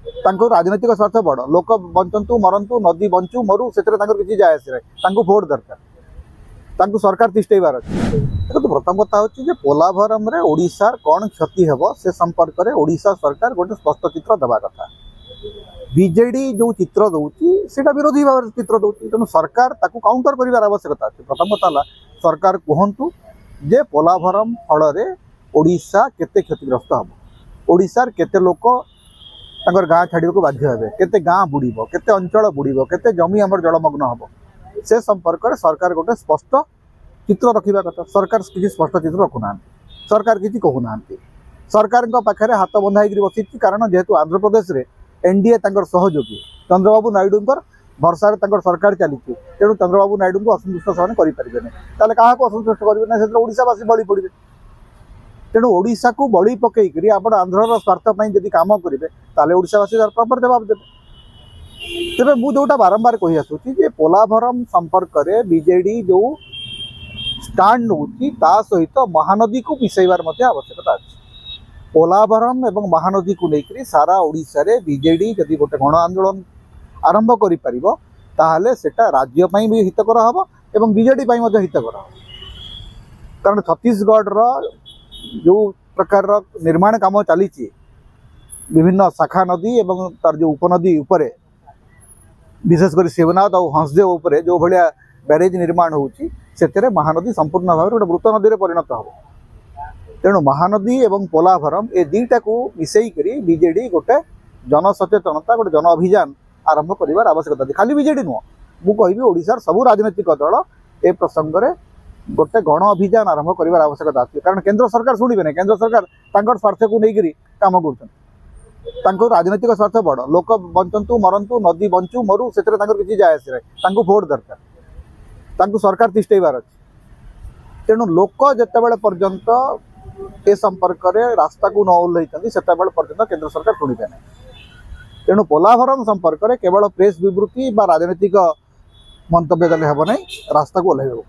तांको राजनीतिक स्वार्थ बड़ लोक बंचतु मरंतु नदी बंचु मरु से किसी जाए आसे भोट दरकार तांको सरकार तिष्ठेबार अच्छे। देखो प्रथम कथा हूँ पोलाभरम ओडिशार कौन क्षति हे से संपर्क में ओडिशा सरकार गोटे स्पष्ट चित्र देवा कथा। बीजेडी जो चित्र दौर से विरोधी भाव चित्र दौर तेणु सरकार ताकू काउंटर कर आवश्यकता अच्छे। प्रथम कथा सरकार कहतु जे पोलाभरम फल ओडिशा केते क्षतिग्रस्त हम ओडिशार केते लोक तांकर गाँ छाड़ को बाध्य हे केते गाँ बुड़ब केते अंचल बुड़ब केते जमी आमर जलमग्न हम से संपर्क में सरकार गोटे स्पष्ट चित्र रखा कथा। सरकार किसी स्पष्ट चित्र रखुना सरकार किसी कहूना सरकार पाखे हाथ बंधा बसी कारण जेहेतु आंध्र प्रदेश रे एनडीए सहयोगी चंद्रबाबू नायडू भरसा सरकार चली तेणु चंद्रबाबू नायडू को असंतुष्ट से करें क्या असंतुष्ट करेंगे से ओडिशावासी बड़ी पड़े तेणु ओडिशा को बड़ी पकईकरी आप आंध्र स्वार्थपाई जब कम करेंगे ताले ओडिशावासी प्रॉपर जवाब देते। तेरे मुझे जोटा बारंबार कही आसूची पोलाभरम संपर्क में बीजेडी जो स्टांड होता सहित महानदी को मिसईबार आवश्यकता अच्छी। पोलाभरम एवं महानदी को लेकर सारा ओडिशा रे बीजेडी जदि गोटे गण आंदोलन आरंभ करें सेटा राज्यपाई भी हितकर हम एवं बीजेडी हितकर हम कारण छत्तीसगढ़ जो प्रकार निर्माण काम चली विभिन्न शाखा नदी एवं तार जो उपनदी उपरे विशेषकर शिवनाथ और हंसदेव उपरे जो भाया ब्यारेज निर्माण होती महानदी संपूर्ण भाव गोटे मृत नदी में परिणत हो तेणु महानदी एवं पोलाभरम ए दुईटा को मिसईकरी बीजेडी गोटे जनसचेतनता गोटे जन अभियान आरंभ कर आवश्यकता थी। खाली बीजेडी नुह मु कहि ओडिशार सबु राजनीतिक दल ए प्रसंग में गोटे गण अभियान आरंभ कर आवश्यकता अच्छी कारण केंद्र सरकार शुणे ना केंद्र सरकार स्वार्थ को लेकर कम कर राजनीतिक स्वार्थ बड़ लोक बंचतु मरंतु नदी बंचु मरु से किसी जाए आसे भोट दरकार सरकार तिष्ठेबार अच्छे। तेणु लोक जिते पर्यंत ए संपर्क में रास्ता को न ओह्लैंती से पर्यंत केंद्र सरकार शुणे ना तेणु पोलाभरम संपर्क में केवल प्रेस विवृत्ति राजनीतिक मंतव्य देले हेब नहीं रास्ता को ओह्लैब।